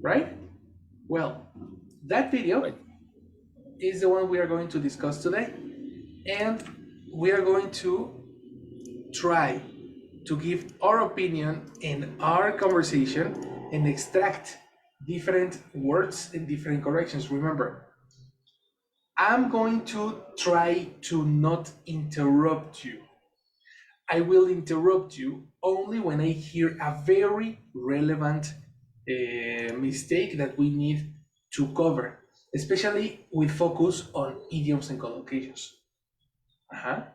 right? Well, that video Right. is the one we are going to discuss today, and we are going to try to give our opinion in our conversation and extract different words and different corrections. Remember, I'm going to try to not interrupt you. I will interrupt you only when I hear a very relevant mistake that we need to cover, especially with focus on idioms and collocations. Uh-huh.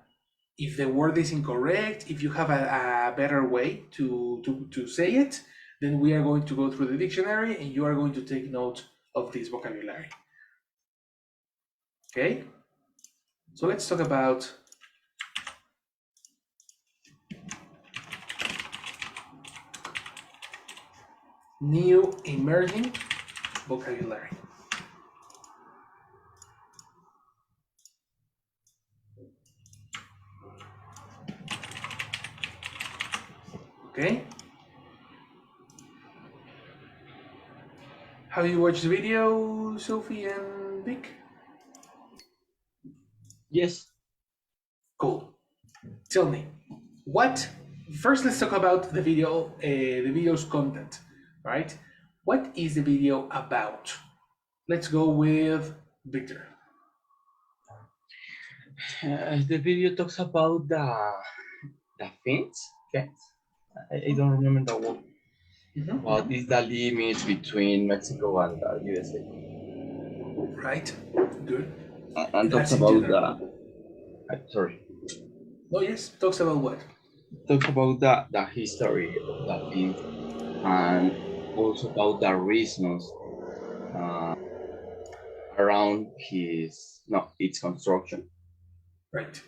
If the word is incorrect, if you have a better way to say it, then we are going to go through the dictionary and you are going to take note of this vocabulary. Okay? So let's talk about new emerging vocabulary. Okay? Have you watched the video, Sophie and Vic? Yes. Cool. Tell me, what? First, let's talk about the video's content, right? What is the video about? Let's go with Victor. The video talks about the fence. I don't remember the word, but Mm-hmm. it's the limit between Mexico and the USA. Right. Good. And And talks that's in about general. the sorry, Oh yes. Talks about what? talks about the history of the fence and also about the reasons uh, around his no its construction. Right.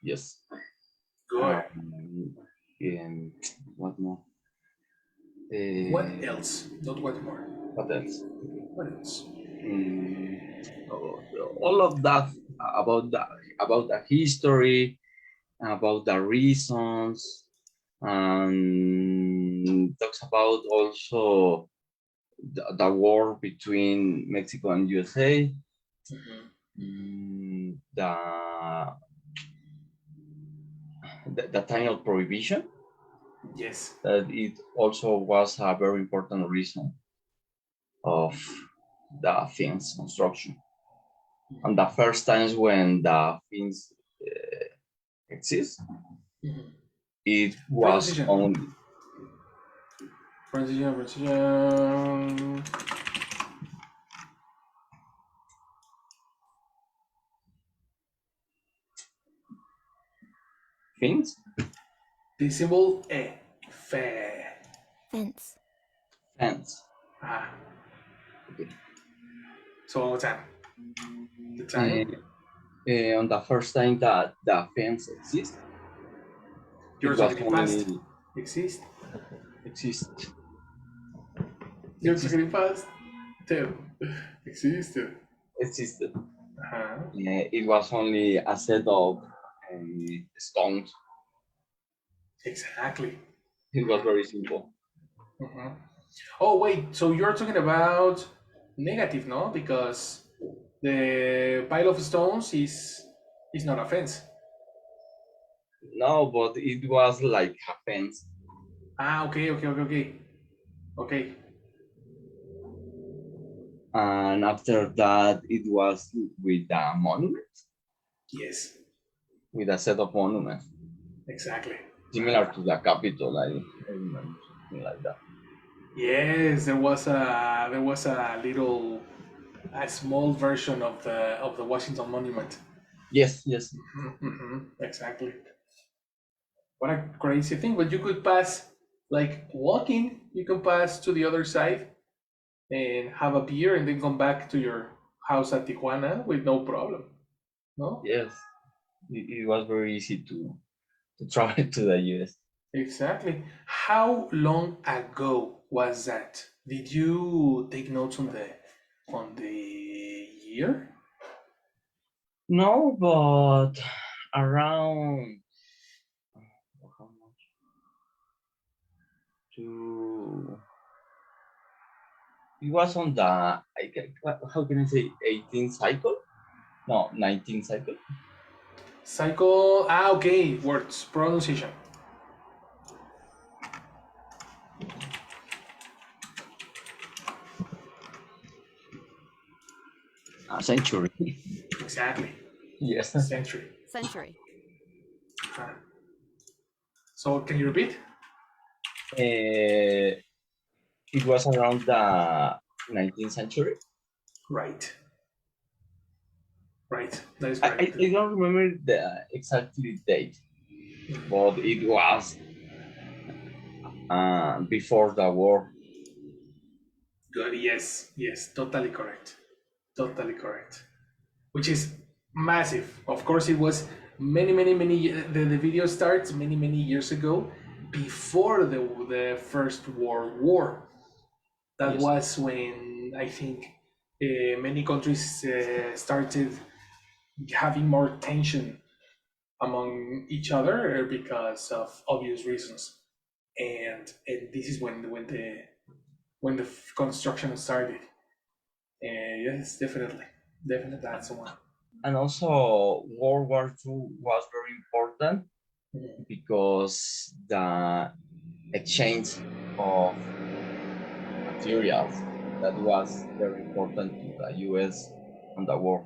Yes. Good. Um, and what more? What Uh, else? Not what more. what else? What else? Mm, all of that about the history, about the reasons, and talks about also the war between Mexico and USA. Mm-hmm. The time of prohibition, Yes. that it also was a very important reason of the Finns construction. And the first times when the Finns exist, Mm-hmm. it was Pronunciation. only Pronunciation. Pronunciation. Finns, The symbol E. Fe. Fence. fence. Ah. Okay. So all the time. The Uh, time. on the first time that the fence exists, You're it was talking in past. only Exist. exist You're exist talking in past. Too. Exist. existed. Uh-huh. It was only a set of stones. Exactly. It was very simple. Mm-hmm. Oh wait, so you're talking about negative, no? Because the pile of stones is not a fence. No, but it was like a fence. Ah, okay, okay, okay, okay, okay. And after that, it was with a monument, Yes, with a set of monuments, exactly. similar to the Capitol. I remember something like that. Yes, there was a little a small version of the Washington Monument. Yes, yes. Exactly. What a crazy thing! But you could pass like walking. You can pass to the other side and have a beer and then come back to your house at Tijuana with no problem. No? Yes, it was very easy to travel to the US. Exactly. How long ago was that? Did you take notes on the year? No, but around how much? To It was on the how can I say 18th cycle? No, 19th cycle. Cycle. Ah, okay. Words pronunciation. A century. Exactly. Yes. Century. Century. So can you repeat? It was around the 19th century. Right. Right. That is I, correct. I don't remember the exactly date, but it was before the war. Good. Yes. Yes. Totally correct. Totally correct. Which is massive. Of course, it was many. The video starts many years ago, before the First World War. That Yes. was when I think many countries started having more tension among each other because of obvious reasons, and this is when the construction started. Yes, definitely that's the one. And also World War II was very important Mhm. because the exchange of materials that was very important to the US and the war.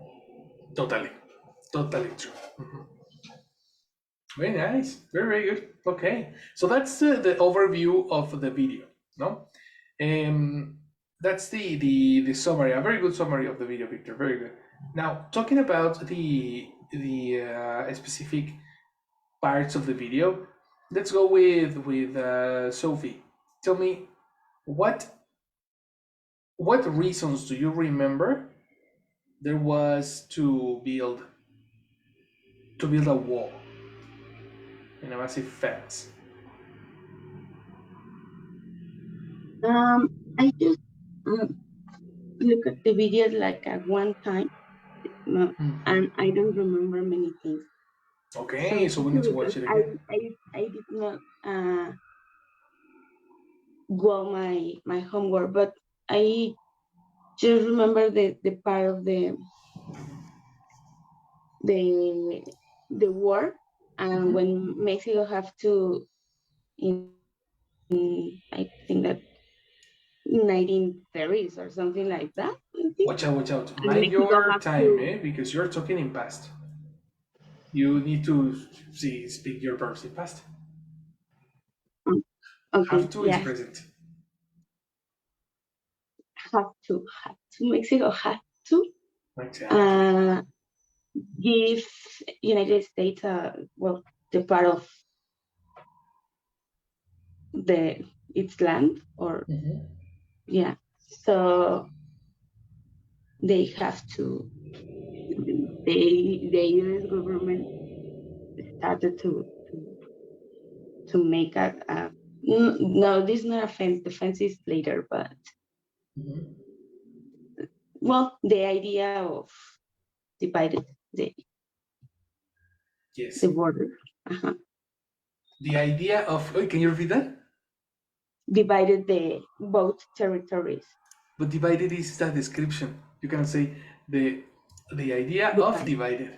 Totally true. Mhm. Very nice, very good. Okay, so that's the overview of the video, no? Um, that's the summary, a very good summary of the video, Victor. Very good. Now, talking about the specific parts of the video, let's go with Sophie. Tell me what what reasons do you remember there was to build a wall in a massive fence? I just um, look at the videos like at one time, and I don't remember many things. Okay, So so we need to because watch it again. I did not go my homework, but I just remember the part of the the war, and when Mexico have to in I think that 1930s or something like that. I think, Watch out. and Mind Mexico your have time, to. eh? Because you're talking in past. You need to speak your verbs in past. um, Have Okay, to is yes, present. have to Mexico have to Exactly. uh, give United States well, the part of the its land, or yeah, so they have to, the US government started to make no, this is not a fence, the fence is later, but well, the idea of divided Yes. the border. Uh-huh. The idea of. Oh, can you repeat that? Divided the both territories. But divided is the description. You can say the idea of Divided, divided.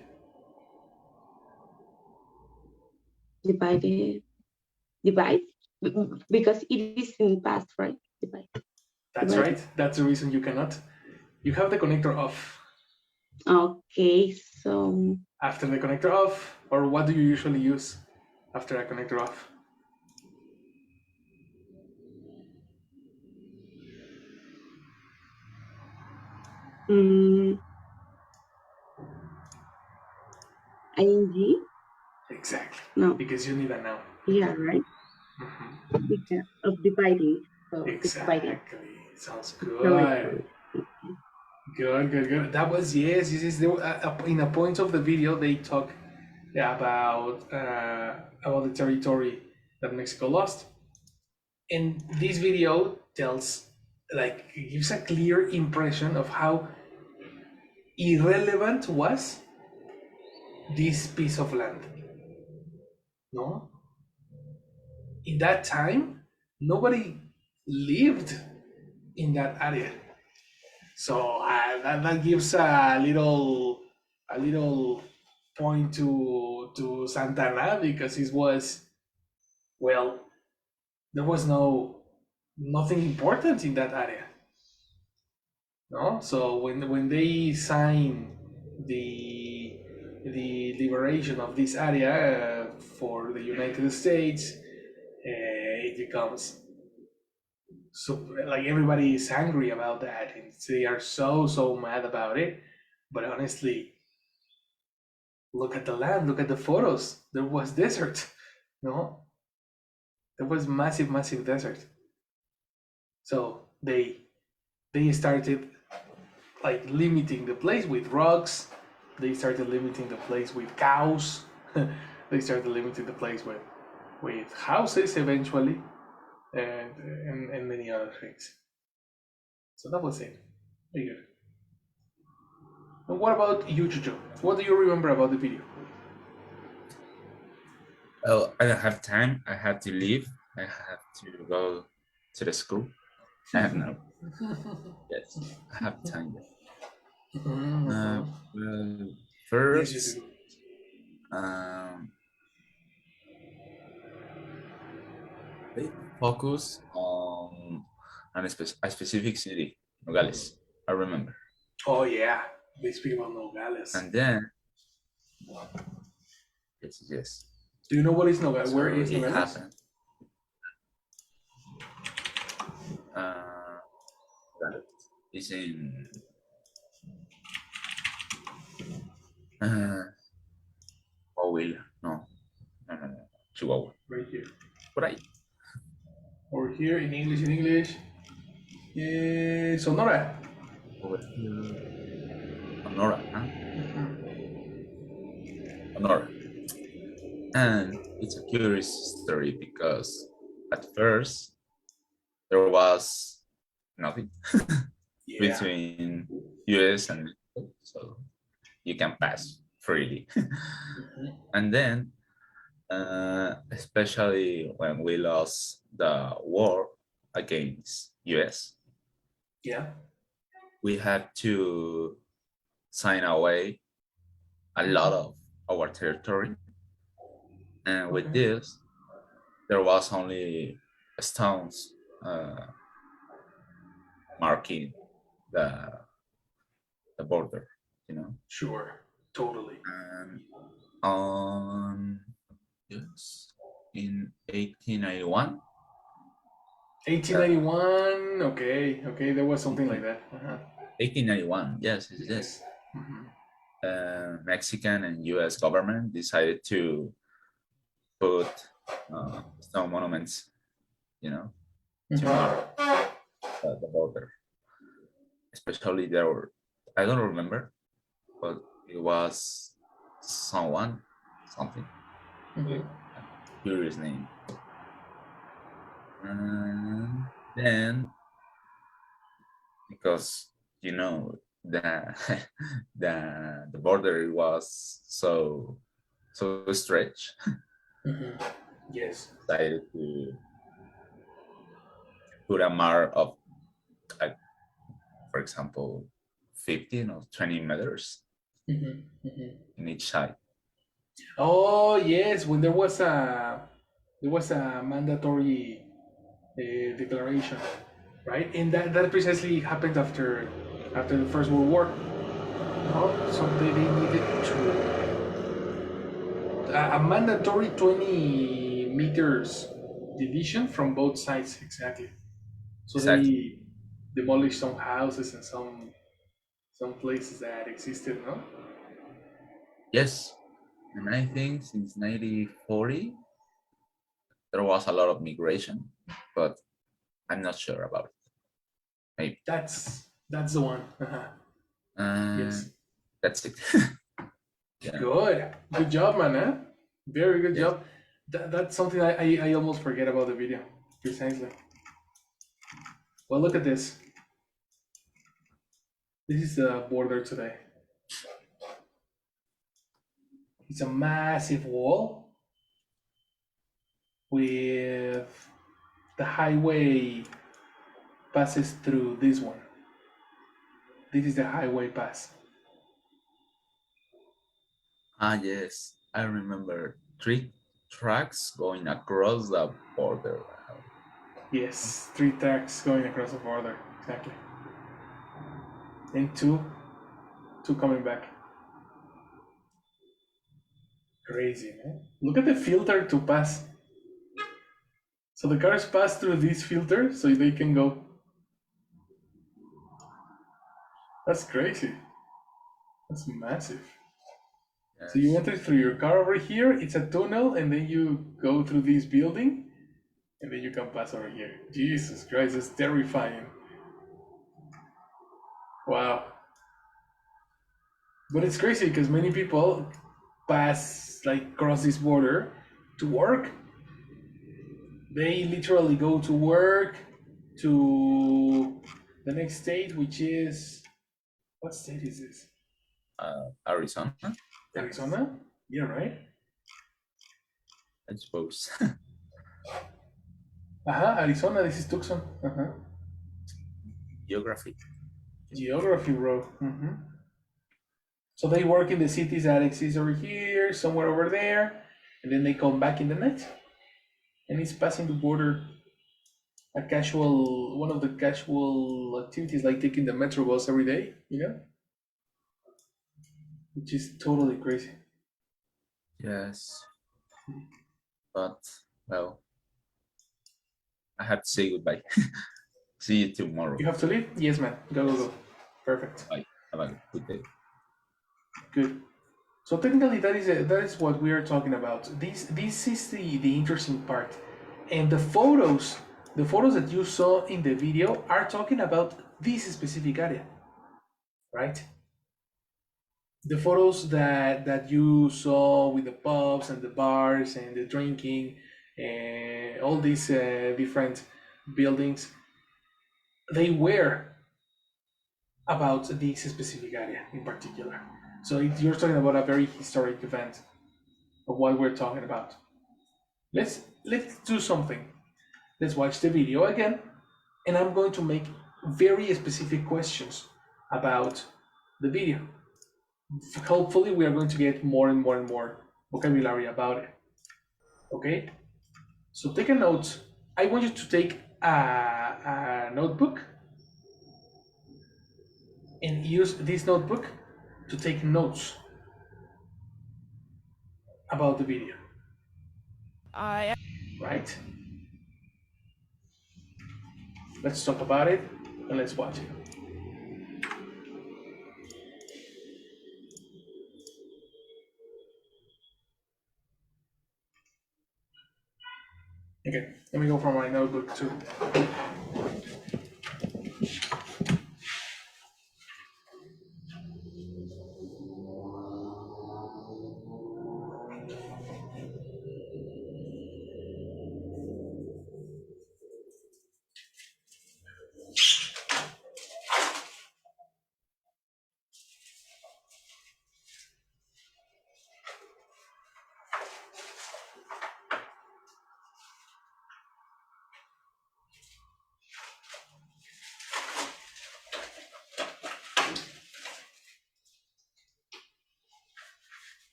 divided, divide, because it is in past, right? Divide, That's divided. right. That's the reason you cannot. You have the connector off. Okay, so After the connector off, or what do you usually use after a connector off? um, ing, Exactly. no, Because you need a noun. yeah, right, because of dividing, so dividing Exactly. Sounds the good. territory. Okay. Good. That was yes. This is in a point of the video they talk about the territory that Mexico lost, and this video tells gives a clear impression of how irrelevant was this piece of land. No, in that time, nobody lived in that area. So that gives a little point to Santana, because it was, well, there was nothing important in that area. No, so when they sign the liberation of this area for the United States, it becomes so, like, everybody is angry about that, and they are so mad about it. But honestly, look at the land, look at the photos. There was desert, no, there was massive desert. So they started, like, limiting the place with rocks. They started limiting the place with cows. They started limiting the place with houses eventually, and many other things. So that was it. Very good. And what about you, Jojo? What do you remember about the video? Well, I don't have time. I have to leave. I have to go to the school. I have no. Yes, I have time. Well, Yes, first, you do. they focus on a specific city, Nogales. I remember. Oh yeah, they speak about Nogales. And then, yes. Do you know what is Nogales? So Where is it Nogales? happened. Uh, it's in Coahuila. No. Chihuahua. Right here. Por ahí. Over here in English. Sonora. Over here. Sonora, huh? Sonora. And it's a curious story because at first there was nothing Yeah. between US and Mexico, so you can pass freely. And then, especially when we lost the war against US, Yeah. we had to sign away a lot of our territory. And with this, there was only stones marking the border, you know. Sure. Totally. And on yes, in 1891. 1891. Okay. There was something like that. 1891. Yes. Mexican and U.S. government decided to put stone monuments, you know, to mark the border. Especially there were, I don't remember, but it was something, with a curious name. And then, because you know the the border was so stretched, Yes. decided to put a mark of, for example, 15 or 20 meters in each side. Oh yes, when there was a mandatory declaration, right? And that precisely happened after the First World War. No, so they needed to a mandatory 20 meters division from both sides, exactly. So Exactly. they demolished some houses and some places that existed, no? Yes, and I think since 1940 there was a lot of migration, but I'm not sure about it. Maybe. That's the one. Yes. That's it. Yeah. Good job, man. Huh? Very good job. That's something I almost forget about the video. Precisely. Well, look at this. This is the border today. It's a massive wall with the highway passes through this one. This is the highway pass. Ah, yes, I remember 3 tracks going across the border. Yes, 3 tracks going across the border, exactly. And two coming back. Crazy, man. Look at the filter to pass. So the cars pass through this filter so they can go. That's crazy. That's massive. Yes. So you enter through your car over here, it's a tunnel, and then you go through this building, and then you can pass over here. Jesus Christ, it's terrifying. Wow. But it's crazy because many people pass, like, cross this border to work. They literally go to work to the next state, which is, what state is this? Arizona, Arizona? Yeah, right? I suppose. Arizona, this is Tucson. Geography. Geography, bro. So they work in the cities that exist over here, somewhere over there, and then they come back in the night. And it's passing the border. One of the casual activities, like taking the metro bus every day, which is totally crazy. Yes. But, well, I have to say goodbye. See you tomorrow. You have to leave? Yes, man. Go. Perfect. Bye. Have a good day. Good. So technically, that is what we are talking about. This is the interesting part, and the photos that you saw in the video are talking about this specific area, right? The photos that you saw with the pubs and the bars and the drinking and all these different buildings, they were about this specific area in particular. So you're talking about a very historic event of what we're talking about. Let's do something. Let's watch the video again, and I'm going to make very specific questions about the video. Hopefully, we are going to get more and more and more vocabulary about it. Okay? So take a note. I want you to take a notebook and use this notebook to take notes about the video. Right? Let's talk about it and let's watch it. Okay, let me go for my notebook too.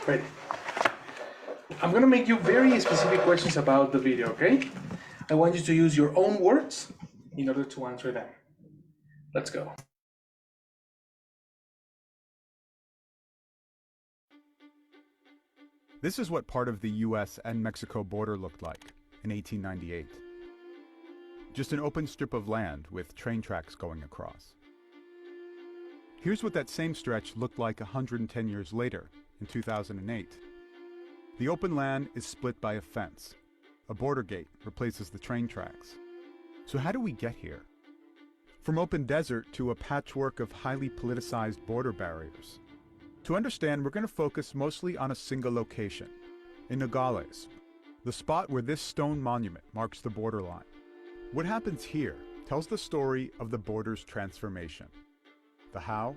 Great. I'm gonna make you very specific questions about the video, okay? I want you to use your own words in order to answer them. Let's go. This is what part of the US and Mexico border looked like in 1898. Just an open strip of land with train tracks going across. Here's what that same stretch looked like 110 years later, in 2008. The open land is split by a fence. A border gate replaces the train tracks. So how do we get here? From open desert to a patchwork of highly politicized border barriers. To understand, we're going to focus mostly on a single location, in Nogales, the spot where this stone monument marks the borderline. What happens here tells the story of the border's transformation, the how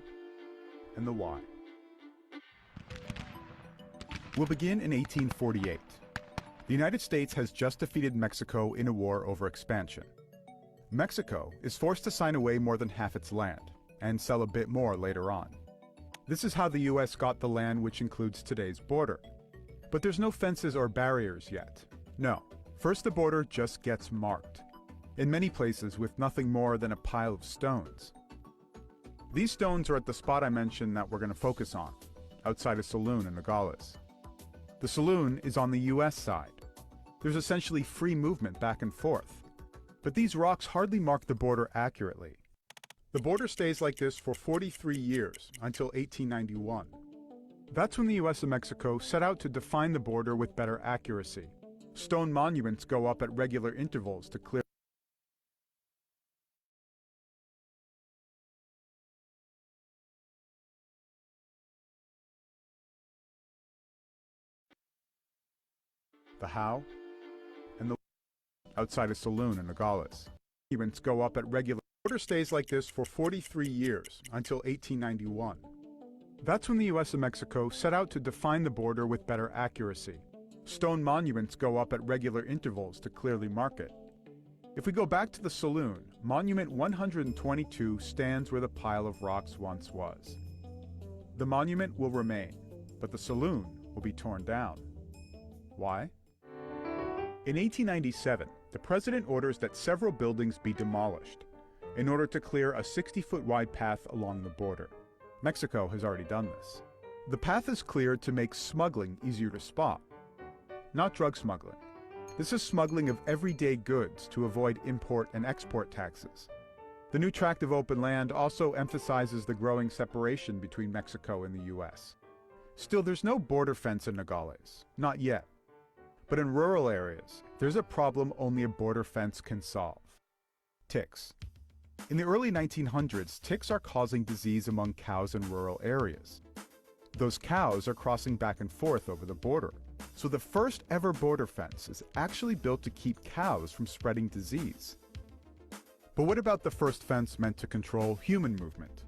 and the why. We'll begin in 1848. The United States has just defeated Mexico in a war over expansion. Mexico is forced to sign away more than half its land and sell a bit more later on. This is how the US got the land which includes today's border. But there's no fences or barriers yet. No, first the border just gets marked, in many places with nothing more than a pile of stones. These stones are at the spot I mentioned that we're going to focus on, outside a saloon in Nogales. The saloon is on the US side. There's essentially free movement back and forth. But these rocks hardly mark the border accurately. The border stays like this for 43 years, until 1891. That's when the US and Mexico set out to define the border with better accuracy. Stone monuments go up at regular intervals to clear the how and the outside a saloon in Nogales. Monuments go up at regular. The border stays like this for 43 years, until 1891. That's when the US and Mexico set out to define the border with better accuracy. Stone monuments go up at regular intervals to clearly mark it. If we go back to the saloon, Monument 122 stands where the pile of rocks once was. The monument will remain, but the saloon will be torn down. Why? In 1897, the president orders that several buildings be demolished in order to clear a 60-foot wide path along the border. Mexico has already done this. The path is cleared to make smuggling easier to spot. Not drug smuggling. This is smuggling of everyday goods to avoid import and export taxes. The new tract of open land also emphasizes the growing separation between Mexico and the US. Still, there's no border fence in Nogales. Not yet. But in rural areas, there's a problem only a border fence can solve. Ticks. In the early 1900s, ticks are causing disease among cows in rural areas. Those cows are crossing back and forth over the border. So the first ever border fence is actually built to keep cows from spreading disease. But what about the first fence meant to control human movement?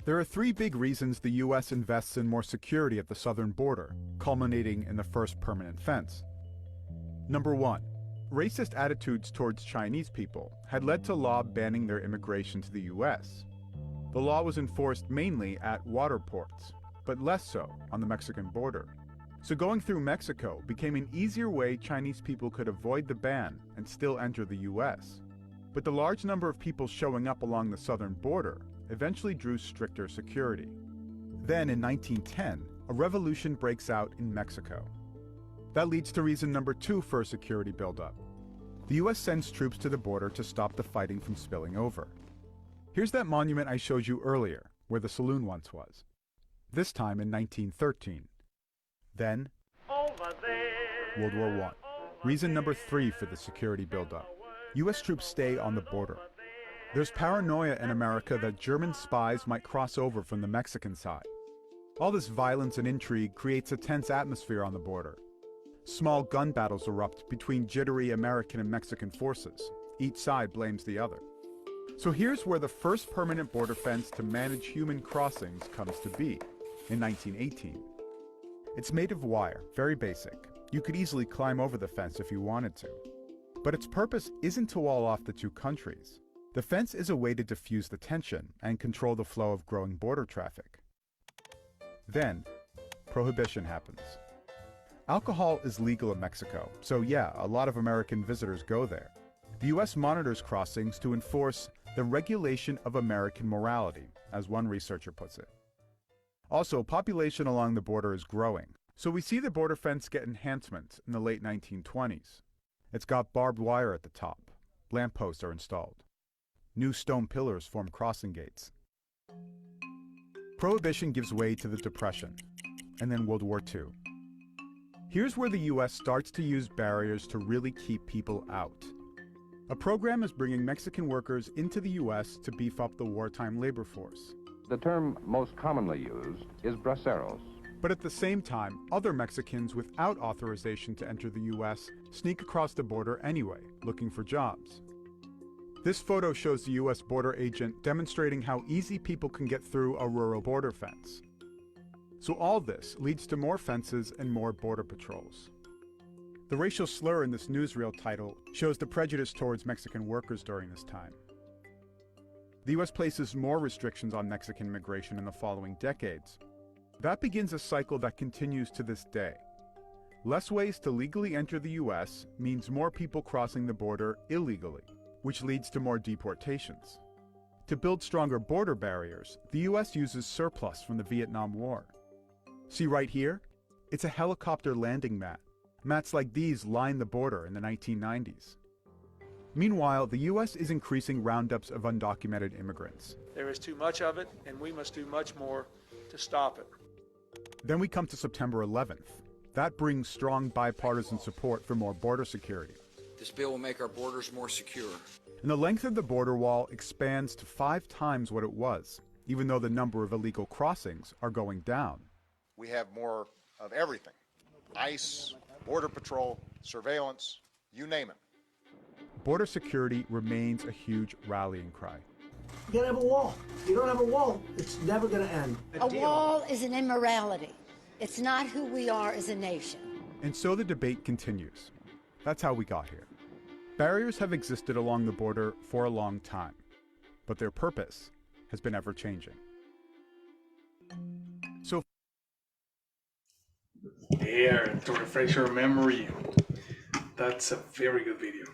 There are three big reasons the US invests in more security at the southern border, culminating in the first permanent fence. Number one, racist attitudes towards Chinese people had led to law banning their immigration to the US. The law was enforced mainly at water ports, but less so on the Mexican border. So going through Mexico became an easier way Chinese people could avoid the ban and still enter the US. But the large number of people showing up along the southern border eventually drew stricter security. Then in 1910, a revolution breaks out in Mexico. That leads to reason number two for a security buildup. The US sends troops to the border to stop the fighting from spilling over. Here's that monument I showed you earlier, where the saloon once was. This time in 1913. Then, World War I. Reason number three for the security buildup. US troops stay on the border. There's paranoia in America that German spies might cross over from the Mexican side. All this violence and intrigue creates a tense atmosphere on the border. Small gun battles erupt between jittery American and Mexican forces. Each side blames the other. So here's where the first permanent border fence to manage human crossings comes to be, in 1918. It's made of wire, very basic. You could easily climb over the fence if you wanted to. But its purpose isn't to wall off the two countries. The fence is a way to diffuse the tension and control the flow of growing border traffic. Then, prohibition happens. Alcohol is legal in Mexico, so yeah, a lot of American visitors go there. The US monitors crossings to enforce the regulation of American morality, as one researcher puts it. Also, population along the border is growing, so we see the border fence get enhancements in the late 1920s. It's got barbed wire at the top. Lampposts are installed. New stone pillars form crossing gates. Prohibition gives way to the Depression, and then World War II. Here's where the US starts to use barriers to really keep people out. A program is bringing Mexican workers into the US to beef up the wartime labor force. The term most commonly used is braceros. But at the same time, other Mexicans without authorization to enter the US sneak across the border anyway, looking for jobs. This photo shows the US border agent demonstrating how easy people can get through a rural border fence. So all this leads to more fences and more border patrols. The racial slur in this newsreel title shows the prejudice towards Mexican workers during this time. The US places more restrictions on Mexican immigration in the following decades. That begins a cycle that continues to this day. Less ways to legally enter the US means more people crossing the border illegally, which leads to more deportations. To build stronger border barriers, the US uses surplus from the Vietnam War. See right here? It's a helicopter landing mat. Mats like these line the border in the 1990s. Meanwhile, the US is increasing roundups of undocumented immigrants. There is too much of it, and we must do much more to stop it. Then we come to September 11th. That brings strong bipartisan support for more border security. This bill will make our borders more secure. And the length of the border wall expands to 5 times what it was, even though the number of illegal crossings are going down. We have more of everything. ICE, Border Patrol, surveillance, you name it. Border security remains a huge rallying cry. You gotta have a wall. If you don't have a wall, it's never gonna end. A wall is an immorality. It's not who we are as a nation. And so the debate continues. That's how we got here. Barriers have existed along the border for a long time, but their purpose has been ever-changing. So There, to refresh your memory. That's a very good video.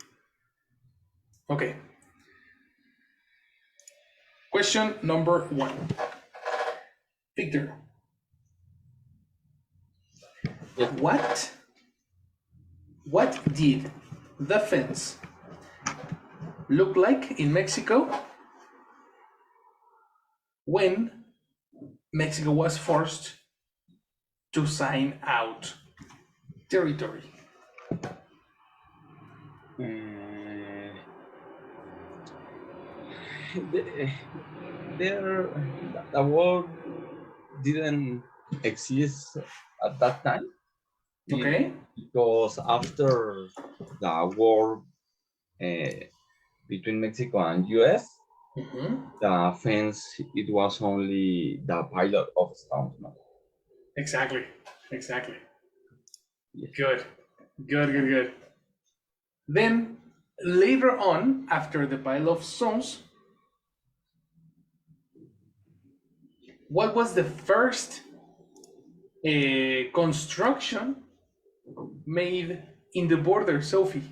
Okay. Question number 1. Victor. What did the fence look like in Mexico when Mexico was forced to sign out territory? The war didn't exist at that time. Okay. Because after the war between Mexico and US, the fence, it was only the pilot of stones. No? Exactly. Yes. Good. Then later on, after the pile of stones, what was the first construction made in the border, Sophie?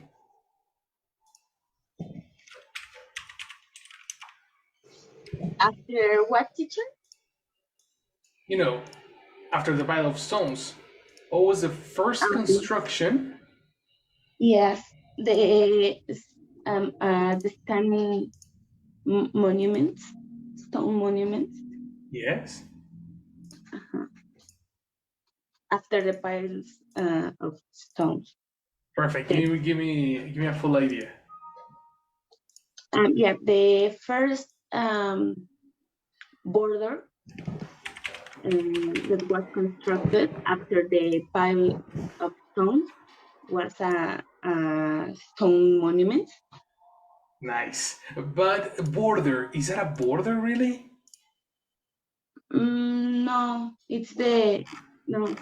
After what, teacher? You know, after the pile of stones, what was the first construction? Yes, the stone monuments, stone monuments. Yes. After the piles of stones. Perfect. Give me a full idea. Yeah, the first border that was constructed after the pile of stones was a stone monument. Nice. But border, is that a border really? No, it's no.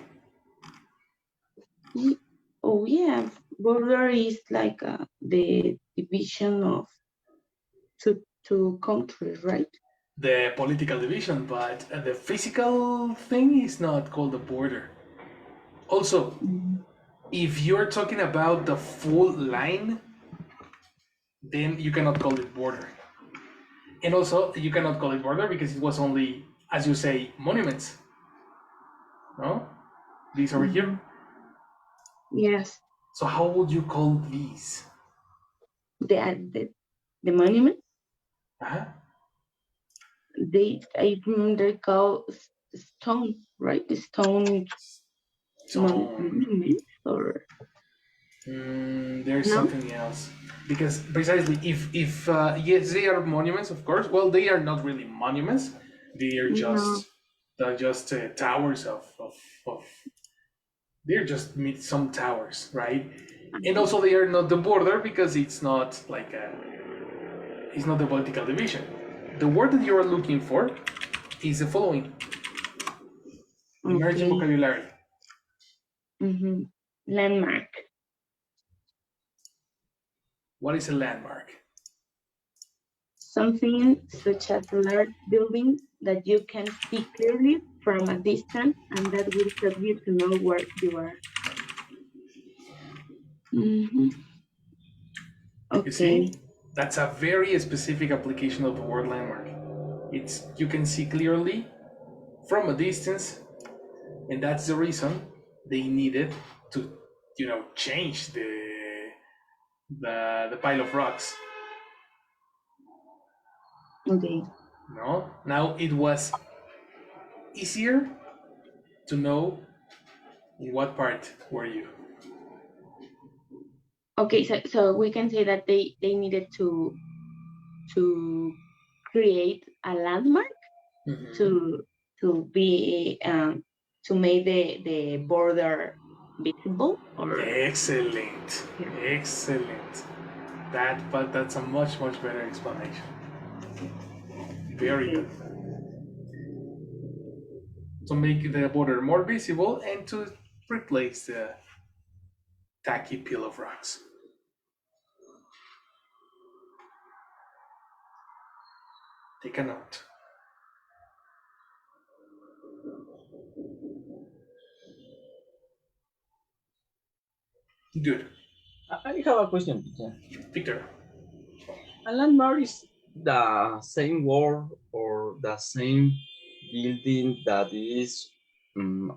Oh yeah, border is like the division of two countries, right? The political division, but the physical thing is not called a border. Also, if you're talking about the full line, then you cannot call it border. And also, you cannot call it border because it was only, as you say, monuments. No? These over here? Yes. So how would you call these? The monument? Uh-huh. They call stone, right? The stone monument, or there's something else. Because precisely, if yes, they are monuments, of course. Well, they are not really monuments. They are just towers of. They're just some towers, right? And also, they are not the border because it's not like It's not the political division. The word that you are looking for is the following. Emerging vocabulary. Landmark. What is a landmark? Something such as a large building that you can see clearly from a distance and that will help you to know where you are. Okay. You see, that's a very specific application of the word landmark. It's you can see clearly from a distance, and that's the reason they needed to, change the pile of rocks. Okay. No, now it was easier to know in what part were you. Okay, so we can say that they needed to create a landmark to be to make the border visible. Or Excellent, excellent. That's a much better explanation. Very good. To make the border more visible and to replace the tacky pile of rocks. Take a note. Good. I have a question, Victor. A landmark is the same word or the same building that is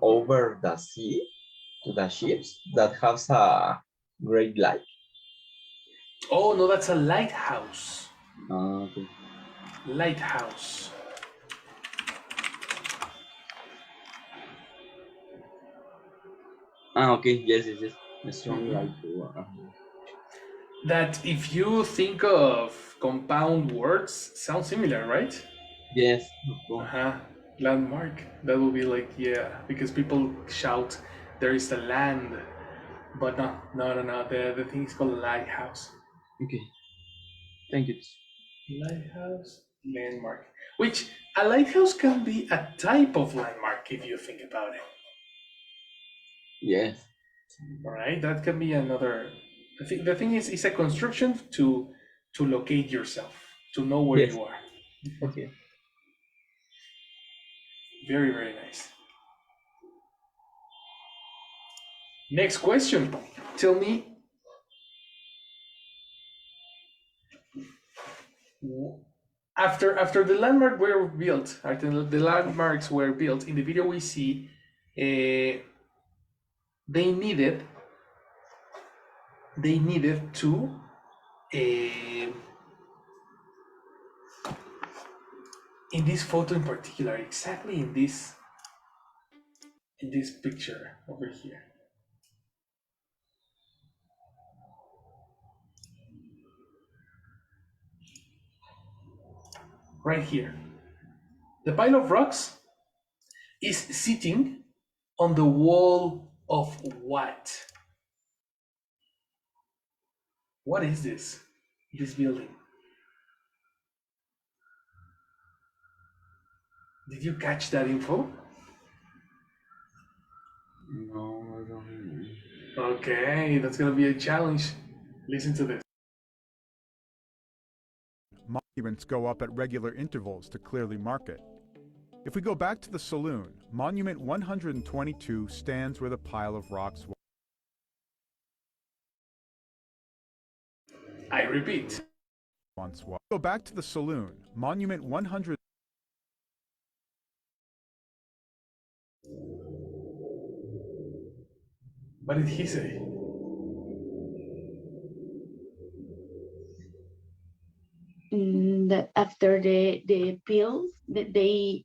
over the sea to the ships that has a great light. Oh no, that's a lighthouse. Okay. Lighthouse. Okay. Yes. A strong light. That if you think of compound words, sound similar, right? Yes. Landmark. That will be like, yeah, because people shout, there is a land. But no. The thing is called lighthouse. Okay. Thank you. Lighthouse, landmark. Which a lighthouse can be a type of landmark if you think about it. Yes. All right, that can be another. I think the thing is, it's a construction to locate yourself, to know where you are. Okay. Very, very nice. Next question. Tell me, after the landmark were built, after the landmarks were built, in the video we see they needed to in this photo in particular, exactly in this picture over here. Right here. The pile of rocks is sitting on the wall of what? What is this? This building. Did you catch that info? No, I don't. Okay, that's gonna be a challenge. Listen to this. Monuments go up at regular intervals to clearly mark it. If we go back to the saloon, Monument 122 stands where the pile of rocks was. I repeat. Once was. Go back to the saloon, Monument 100. What did he say? That after the appeals, that they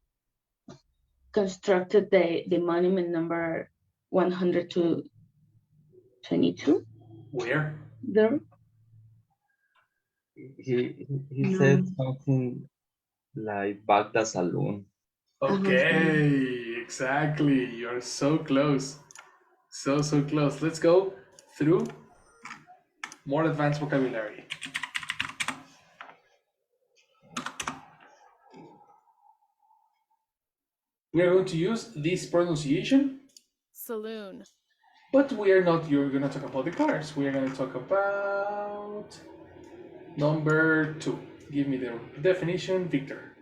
constructed the monument number 122. Where? There. He said something like Bagda Saloon. Okay, exactly. You're so close. So close. Let's go through more advanced vocabulary. We are going to use this pronunciation. Saloon. But we are not, you're going to talk about the cars. We are going to talk about number 2. Give me the definition, Victor.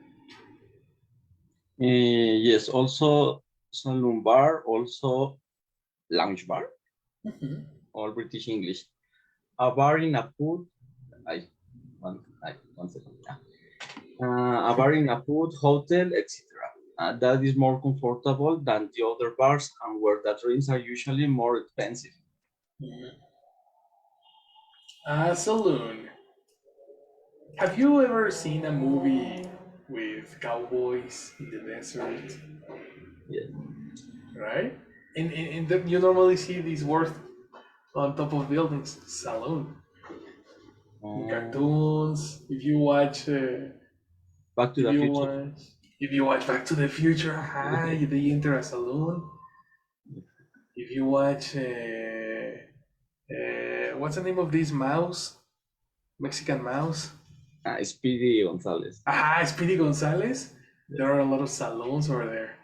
Yes, also saloon bar, also lounge bar, all British English. A bar in a pub, one second. A bar in a pub, hotel, etc. That is more comfortable than the other bars and where the drinks are usually more expensive. A saloon. Have you ever seen a movie with cowboys in the desert? Yes. Right? And you normally see these words on top of buildings. Saloon. In cartoons. If you watch Back to the Future. If you watch Back to the Future, they enter a saloon. If you watch what's the name of this mouse? Mexican mouse? Speedy Gonzalez. Speedy Gonzalez. There are a lot of saloons over there.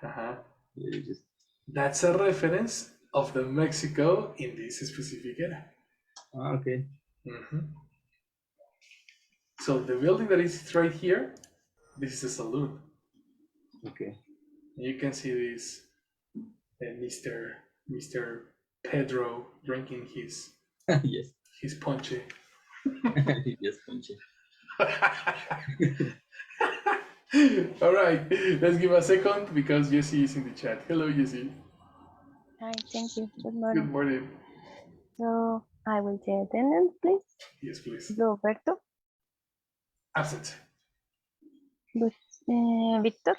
That's a reference of the Mexico in this specific era. Okay. So the building that is right here, this is a saloon. Okay. You can see this Mr. Pedro drinking his yes. His ponche. Yes, ponche. All right, let's give a second because Jessie is in the chat. Hello, Jessie. Hi, thank you. Good morning. Good morning. So I will take attendance, please. Yes, please. Roberto. Absent. Victor.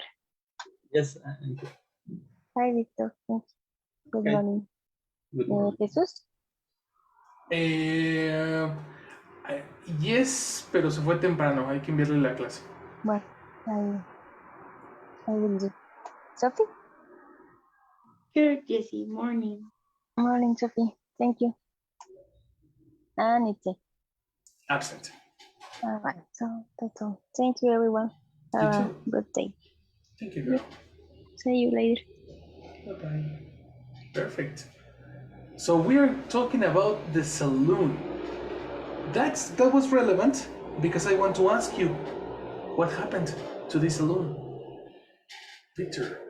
Yes. Hi, Victor. Thank you. Good morning. Good morning. Jesus. Yes, pero se fue temprano. Hay que enviarle la clase. Bueno, I will do. Sophie? Here, Jessie. Morning. Morning, Sophie. Thank you. And it's absent. All right, so that's all. Thank you, everyone. Have a good day. Thank you, girl. See you later. Bye-bye. Perfect. So we are talking about the saloon. That was relevant because I want to ask you, what happened to this saloon? Victor.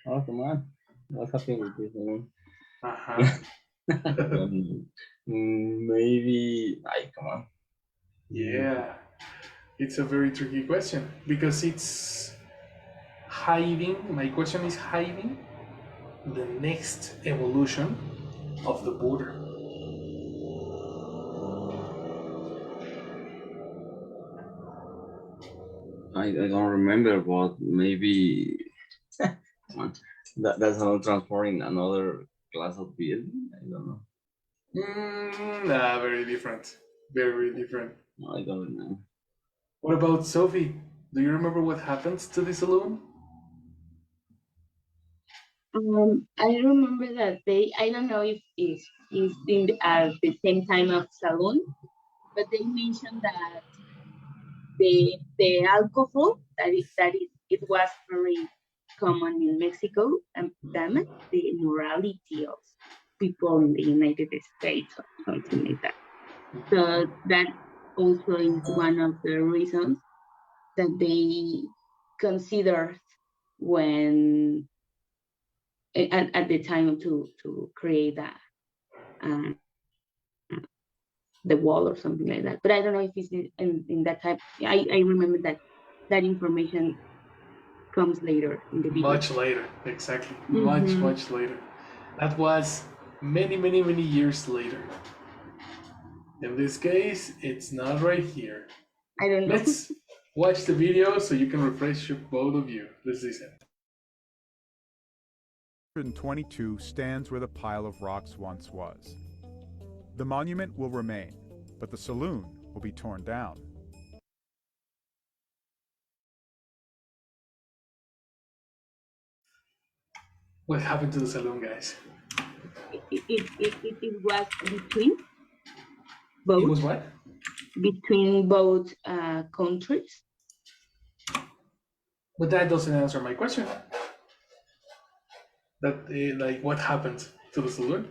Oh, come on. What happened with this saloon? Maybe, come on. Yeah, it's a very tricky question because it's hiding. My question is hiding the next evolution of the border. I don't remember, but maybe that's another transporting another class of building. I don't know. Nah, very different. Very different. No, I don't know. What about Sophie? Do you remember what happens to the saloon? I remember that I don't know if it's in at the same time of saloon, but they mentioned that the alcohol it was very common in Mexico and damaged the morality of people in the United States or something like that. So that also is one of the reasons that they considered when at the time to create that the wall or something like that. But I don't know if it's in that type. I remember that information comes later in the video. Much later, exactly. Much later. That was many years later. In this case, it's not right here. I don't know. Let's watch the video so you can refresh both of you. Let's listen. 122 stands where the pile of rocks once was. The monument will remain, but the saloon will be torn down. What happened to the saloon, guys? It was between both. It was what? Between both countries. But that doesn't answer my question. That like what happened to the saloon?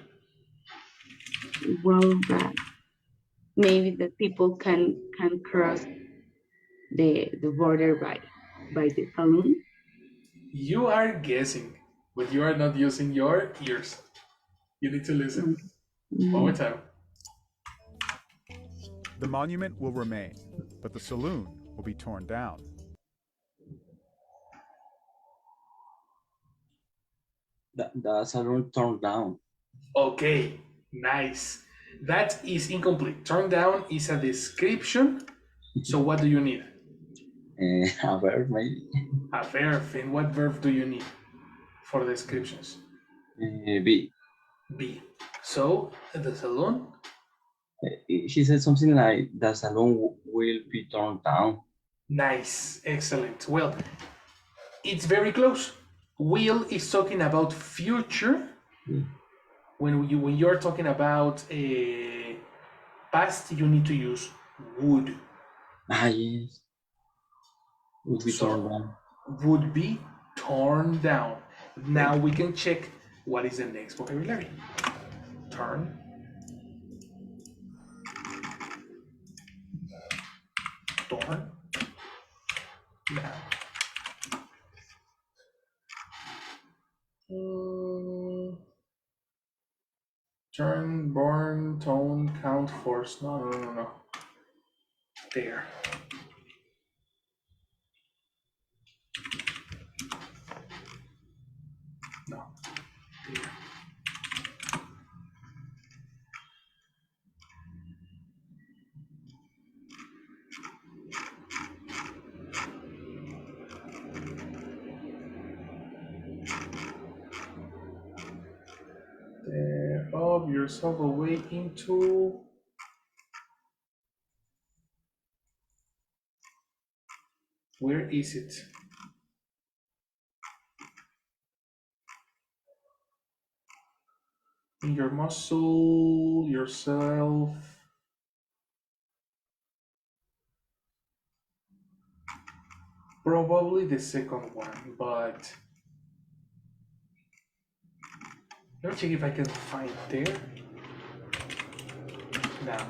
Well, that maybe the people can cross the border by the saloon. You are guessing, but you are not using your ears. You need to listen. One more time. The monument will remain, but the saloon will be torn down. The saloon turned down. Okay, nice. That is incomplete. Turn down is a description. So what do you need? A verb, maybe. A verb. And what verb do you need for descriptions? Be. Be. So the saloon. She said something like the saloon will be torn down. Nice, excellent. Well, it's very close. Will is talking about future. When you're talking about a past, you need to use would. Ah, yes. Would be torn down. Would be torn down. Now we can check what is the next vocabulary. Turn. Torn. Down. Turn, burn, tone, count, force. No. There. No. There. Of yourself away into where is it? In your muscle, yourself. Probably the second one, but let me check if I can find there. Now.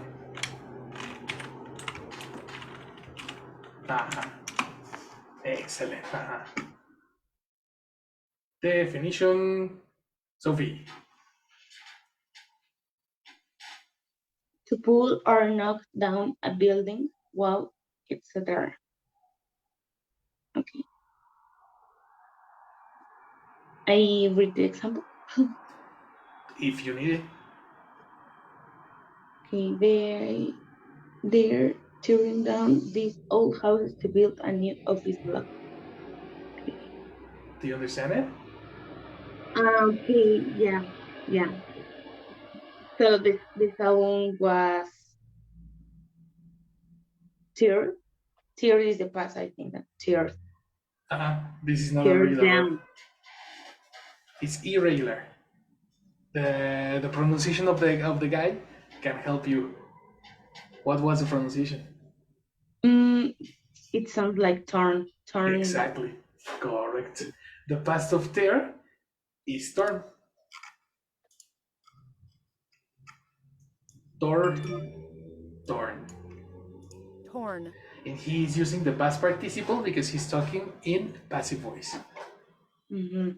Excellent. Definition, Sophie. To pull or knock down a building, wall, etc. Okay. I read the example. If you need it. Okay, they're tearing down these old houses to build a new office block. Okay. Do you understand it? Okay, yeah. So the salon was tear. Tear is the past, I think. That tear. This is not a Tear regular down. verb. It's irregular. The pronunciation of the guy can help you. What was the pronunciation? It sounds like turn. Exactly. Correct. The past of tear is torn. Torn. And he is using the past participle because he's talking in passive voice. Okay.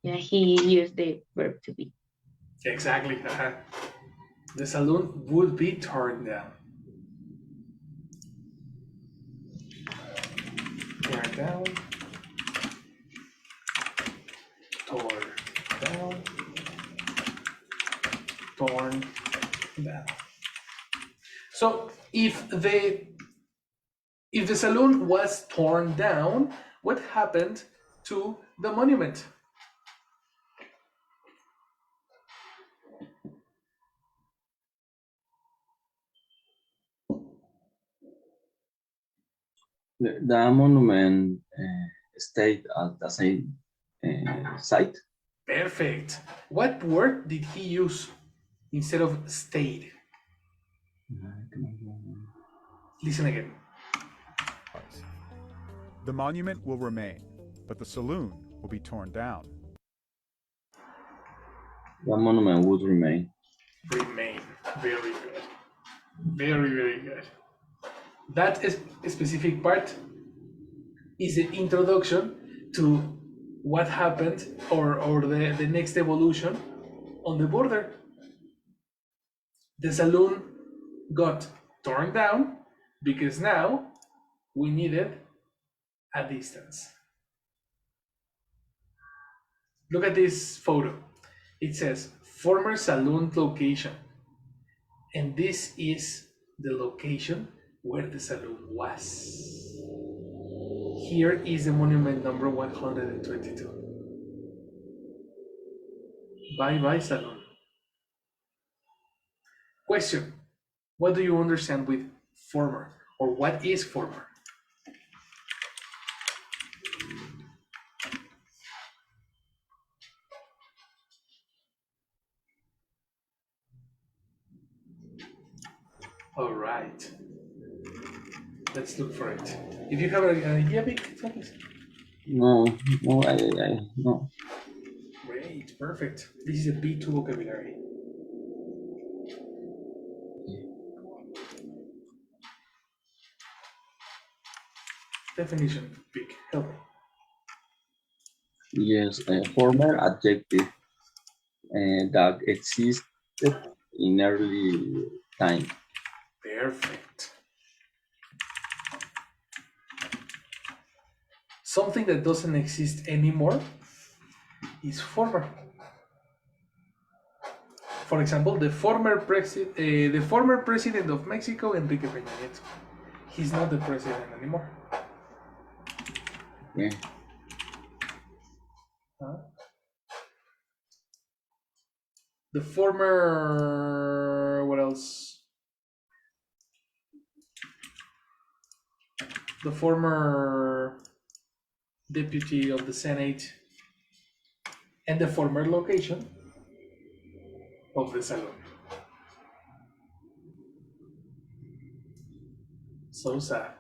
Yeah, he used the verb to be. Exactly. The saloon would be torn down. Tear down. Tore down. Torn down. So if the saloon was torn down, what happened to the monument? The monument stayed at the same site. Perfect. What word did he use instead of stayed? Listen again. The monument will remain, but the saloon will be torn down. The monument would remain. Remain. Very good. Very, very good. That is a specific part is the introduction to what happened or the next evolution on the border. The saloon got torn down because now we needed a distance. Look at this photo. It says former saloon location. And this is the location where the saloon was. Here is the monument number 122. Bye bye, saloon. Question. What do you understand with former? Or what is former? All right. Let's look for it. If you have an idea, Vic, tell us. No, no. Great, perfect. This is a B2 vocabulary. Definition, Vic, help me. Yes, a former adjective that existed in early time. Perfect. Something that doesn't exist anymore is former. For example, the former president of Mexico, Enrique Peña Nieto. He's not the president anymore. Okay. The former, what else? The former deputy of the Senate and the former location of the salon. So sad.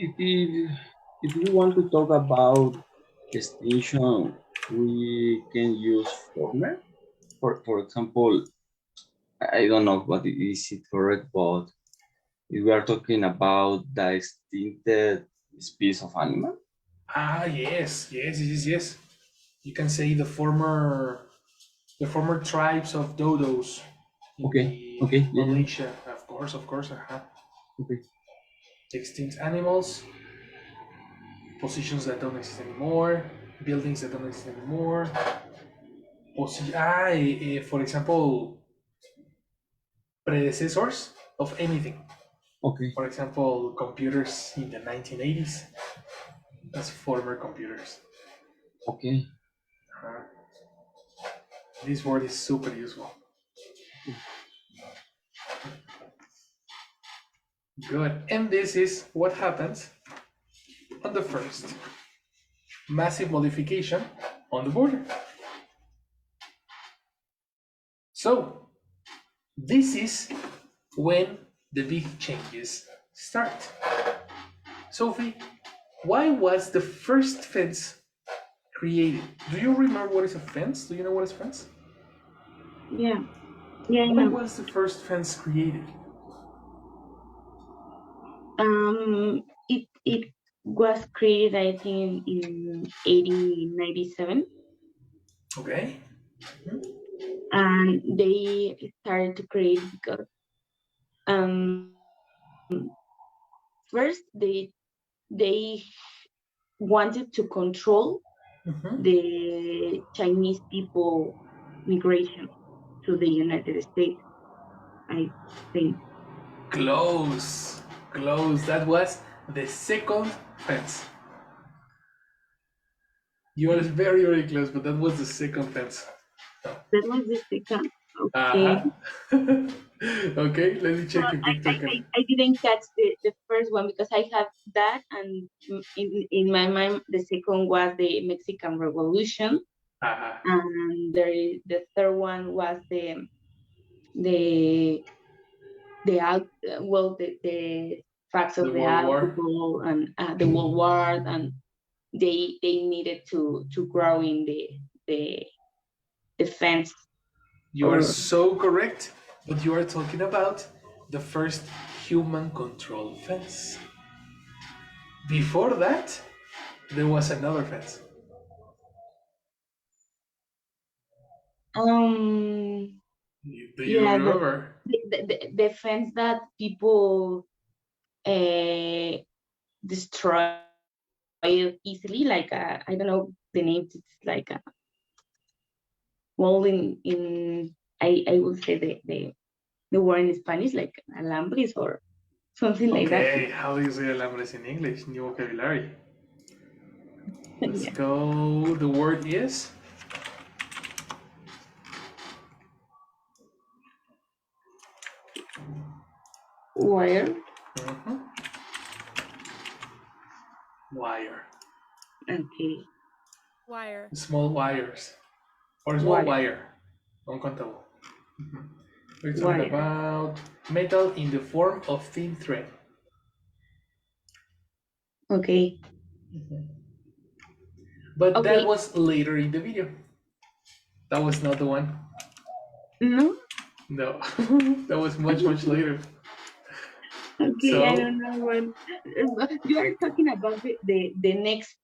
If we want to talk about extinction, we can use former. For example, I don't know what is it correct, but if we are talking about the extincted species of animal. Ah, yes. You can say the former tribes of dodos. Okay. Malaysia, of course. Okay. Extinct animals, positions that don't exist anymore, buildings that don't exist anymore. For example, predecessors of anything. Okay. For example, computers in the 1980s. That's former computers. Okay. This word is super useful. Good. And this is what happens on the first massive modification on the border. So, this is when the big changes start. Sophie, why was the first fence created? Do you remember what is a fence? Do you know what is a fence? Yeah, Why was the first fence created? It was created, I think, in 1897. Okay. And they started to create because first they wanted to control the Chinese people migration to the United States, I think. Close. That was the second fence. You are very, very close, but that was the second fence. That was the second. Okay. Okay, let me check if Victor can. I didn't catch the first one because I have that, and in my mind the second was the Mexican Revolution, and the third one was the the facts of The the World War. alcohol and the World War, and they needed to grow in the defense. You are so correct, but you are talking about the first human control fence. Before that, there was another fence. Do you Yeah, remember? the fence that people destroy easily, like I don't know the name. It's like a wall in I would say the word in Spanish, like alambres or something like that. Okay, how do you say alambres in English? New vocabulary. Let's Yeah. go. The word is Wire. Wire. Okay. Wire. Small wires. Or small wire. Uncountable. We're talking about metal in the form of thin thread. Okay. But that was later in the video. That was not the one. No? No. That was much later. Okay, So, I don't know when you are talking about the next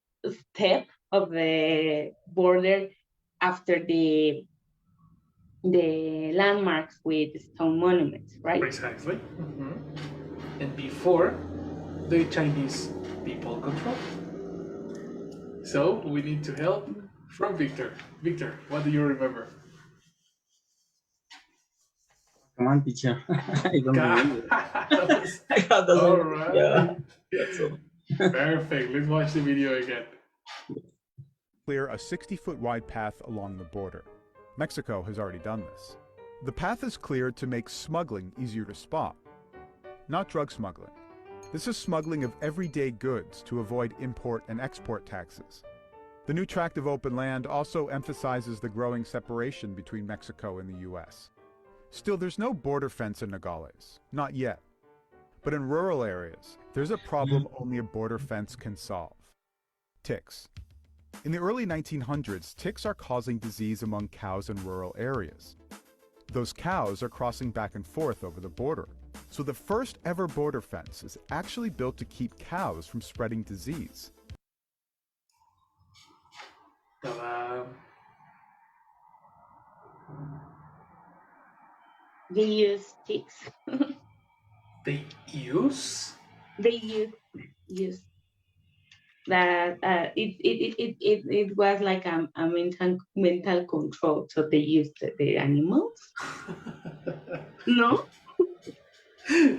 step of the border after the landmarks with stone monuments, right? Precisely. And before the Chinese people control. So we need to help from Victor. Victor, what do you remember? Come on, teacher. I don't remember. All right. Yeah, that's all. Perfect. Let's watch the video again. Clear a 60-foot wide path along the border. Mexico has already done this. The path is cleared to make smuggling easier to spot. Not drug smuggling. This is smuggling of everyday goods to avoid import and export taxes. The new tract of open land also emphasizes the growing separation between Mexico and the US. Still, there's no border fence in Nogales, not yet. But in rural areas, there's a problem only a border fence can solve. Ticks. In the early 1900s, ticks are causing disease among cows in rural areas. Those cows are crossing back and forth over the border. So the first ever border fence is actually built to keep cows from spreading disease. They use sticks. They use? They use that it was like a mental control. So they used the animals. No?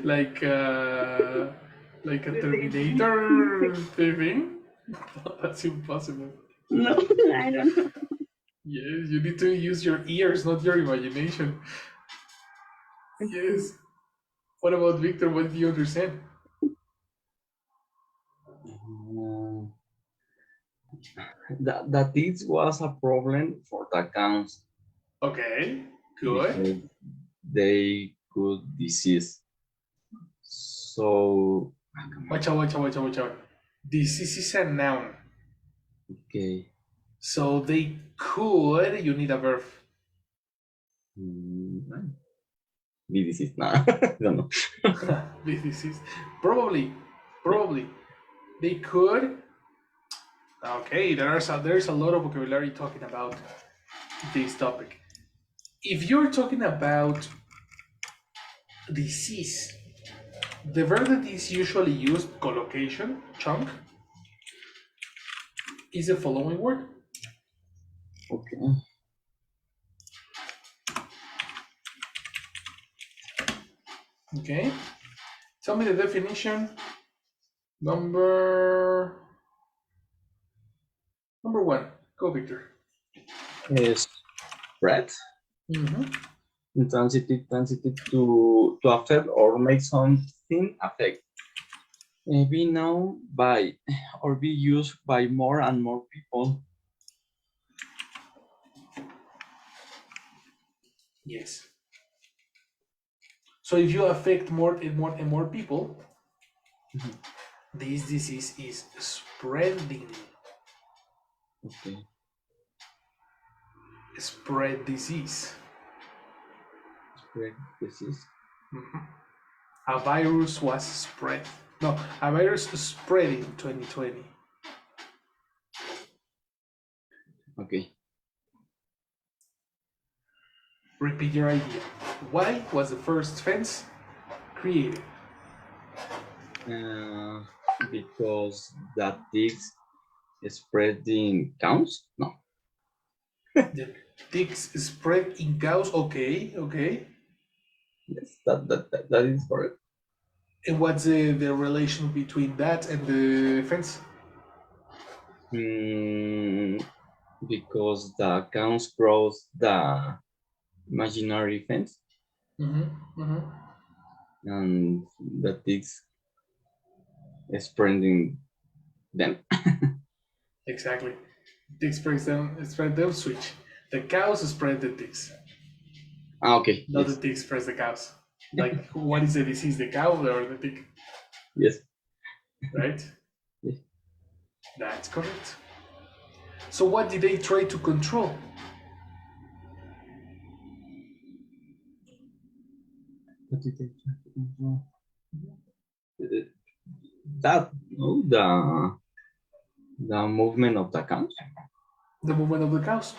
like a Terminator thing? That's impossible. No, I don't know. Yes, you need to use your ears, not your imagination. Yes. What about Victor? What do you understand? That this was a problem for the cows. Okay, good. They could disease. So Watch out. Disease is a noun. Okay. So they could, you need a verb. Be disease. No, I don't know. Be disease. Probably. They could. Okay, there's a lot of vocabulary talking about this topic. If you're talking about disease, the verb that is usually used, collocation, chunk, is the following word. Okay. Okay. Tell me the definition. Number one. Go, Victor. Spread. Intensity to affect or make something affect. Be known by or be used by more and more people. Yes. So if you affect more and more people, this disease is spreading. Okay. Spread disease. Spread disease. A virus was spread. No, a virus spread in 2020. Okay. Repeat your idea. Why was the first fence created? Because that ticks spreading counts? No. The ticks spread in cows. Okay, okay. Yes, that is correct. And what's the relation between that and the fence? Because the counts grows the imaginary fence, and the ticks spreading them. Exactly. Ticks spread them, switch. The cows spread the ticks. Okay. Not Yes. the ticks spread the cows. Like, what is the disease, the cow or the tick? Yes. Right? Yes. That's correct. So what did they try to control? What did they try to control? That, no, the movement of the cows. The movement of the cows.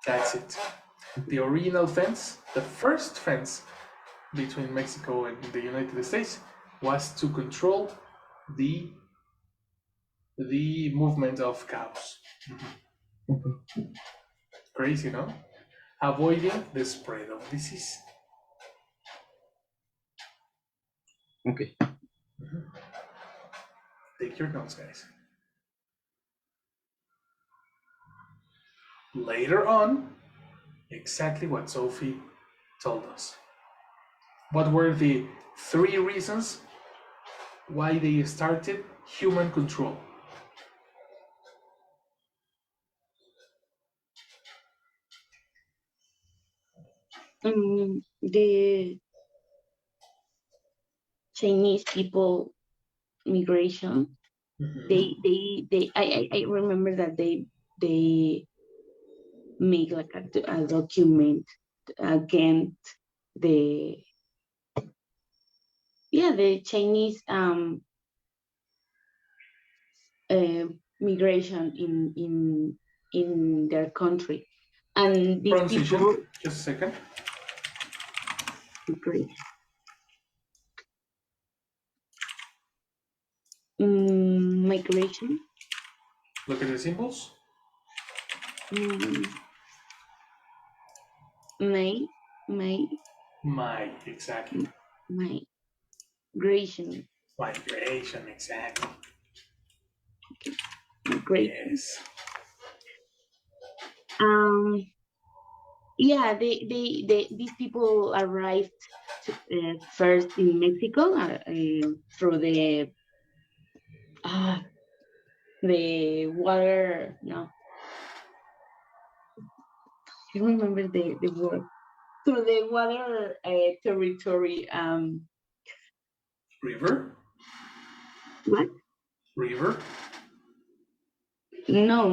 That's it. The original fence, the first fence between Mexico and the United States, was to control the movement of cows. Crazy, no? Avoiding the spread of disease. Okay. Take your notes, guys. Later on, exactly what Sophie told us. What were the 3 reasons why they started human control? The Chinese people migration. I remember that they make like a document against the Chinese migration in their country, and these people. Just a second. Great. Migration. Look at the symbols. Exactly. Migration. Migration, exactly. Okay. Great. Yes. Yeah, these people arrived first in Mexico through the water. No, I don't remember the word. Through the water territory. River. What? River. No.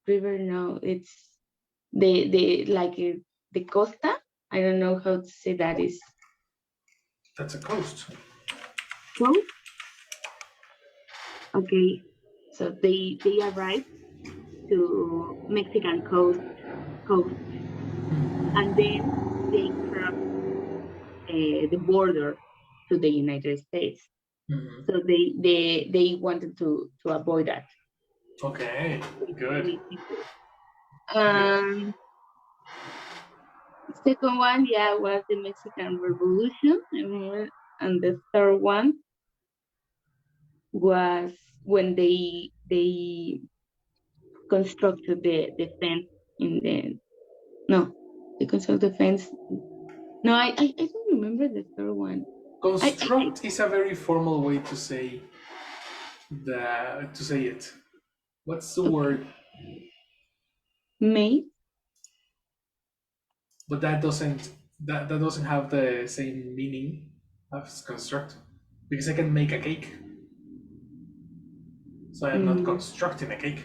River. No, it's the like the costa. I don't know how to say that is. That's a coast. Coast. Okay, so they arrived to Mexican coast, and then they crossed the border to the United States. So they wanted to avoid that. Okay, good. Second one, was the Mexican Revolution. I remember, and the third one was when they constructed the fence in the. No, they constructed the fence. No, I don't remember the third one. Construct is a very formal way to say it. What's the word? Made. But that doesn't that doesn't have the same meaning as construct, because I can make a cake. So I am not constructing a cake.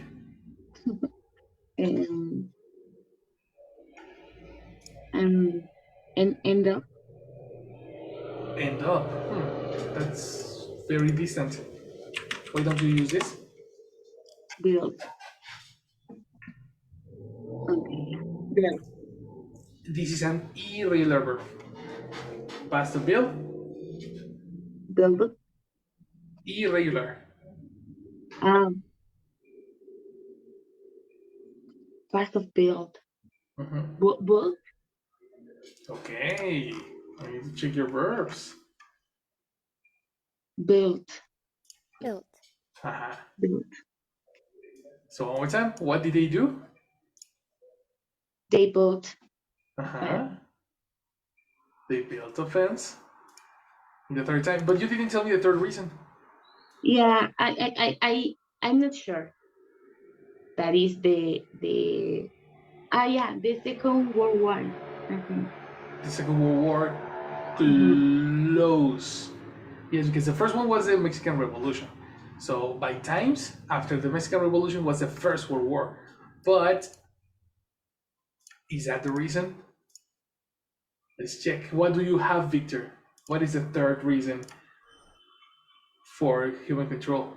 And end up. End up. That's very distant. Why don't you use this? Build. Okay. Build. This is an irregular verb. Past of build. Build. Irregular. Past of build. Build. Okay. I need to check your verbs. Build. Built. Build. So one more time. What did they do? They built. They built a fence. The third time, but you didn't tell me the third reason. Yeah, I'm not sure. That is the Second World War. The Second World War close. Yes, because the first one was the Mexican Revolution. So by times, after the Mexican Revolution was the First World War. But is that the reason? Let's check. What do you have, Victor? What is the third reason for human control?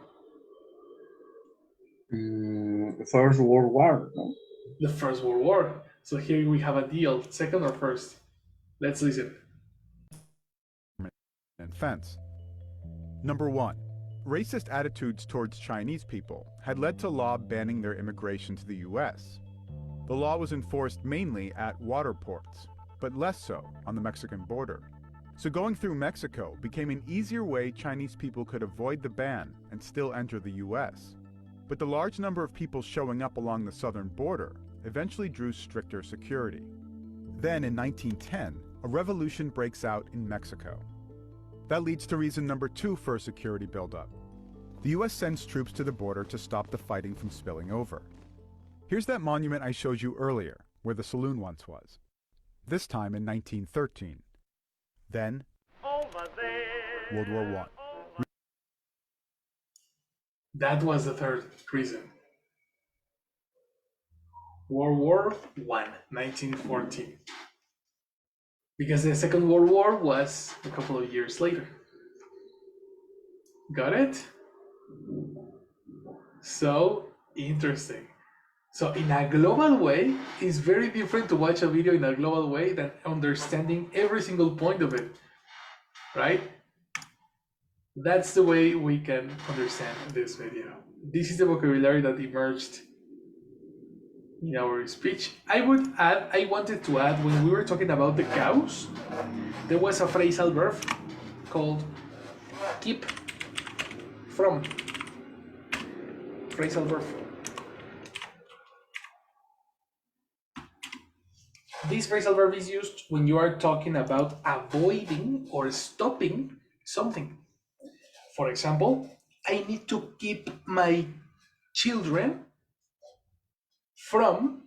The First World War. No? The First World War. So here we have a deal. Second or first? Let's listen. And fence. Number 1. Racist attitudes towards Chinese people had led to law banning their immigration to the U.S. The law was enforced mainly at water ports, but less so on the Mexican border. So going through Mexico became an easier way Chinese people could avoid the ban and still enter the U.S. But the large number of people showing up along the southern border eventually drew stricter security. Then in 1910, a revolution breaks out in Mexico. That leads to reason number 2 for a security buildup. The U.S. sends troops to the border to stop the fighting from spilling over. Here's that monument I showed you earlier, where the saloon once was. This time in 1913. Then, World War I. That was the third reason. World War I, 1914. Because the Second World War was a couple of years later. Got it? So interesting. So in a global way, it's very different to watch a video in a global way than understanding every single point of it, right? That's the way we can understand this video. This is the vocabulary that emerged in our speech. I wanted to add, when we were talking about the cows, there was a phrasal verb called keep from. Phrasal verb. This phrasal verb is used when you are talking about avoiding or stopping something. For example, I need to keep my children from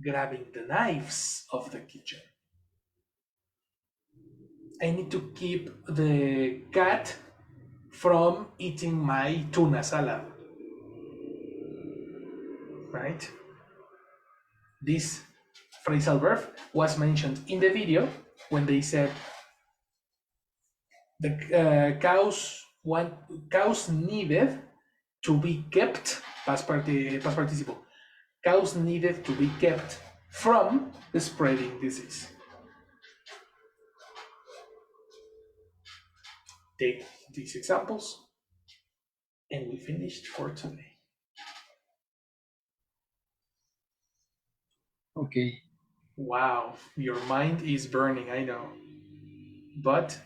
grabbing the knives of the kitchen. I need to keep the cat from eating my tuna salad. Right? This phrasal verb was mentioned in the video when they said the cows needed to be kept, past participle. Cows needed to be kept from spreading disease. Take these examples, and we finished for today. Okay. Wow, your mind is burning, I know. But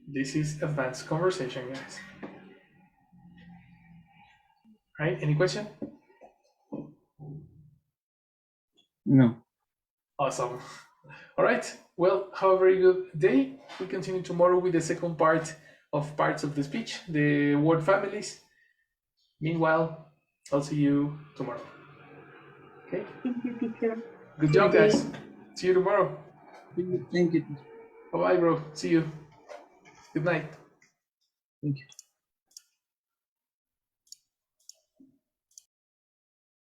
this is advanced conversation, guys. Right? Any question? No. Awesome. All right. Well, have a very good day. We continue tomorrow with the second part of parts of the speech, the word families. Meanwhile, I'll see you tomorrow. Okay? Thank you, teacher. Good job, guys. See you tomorrow. Thank you. Bye bye, bro. See you. Good night. Thank you.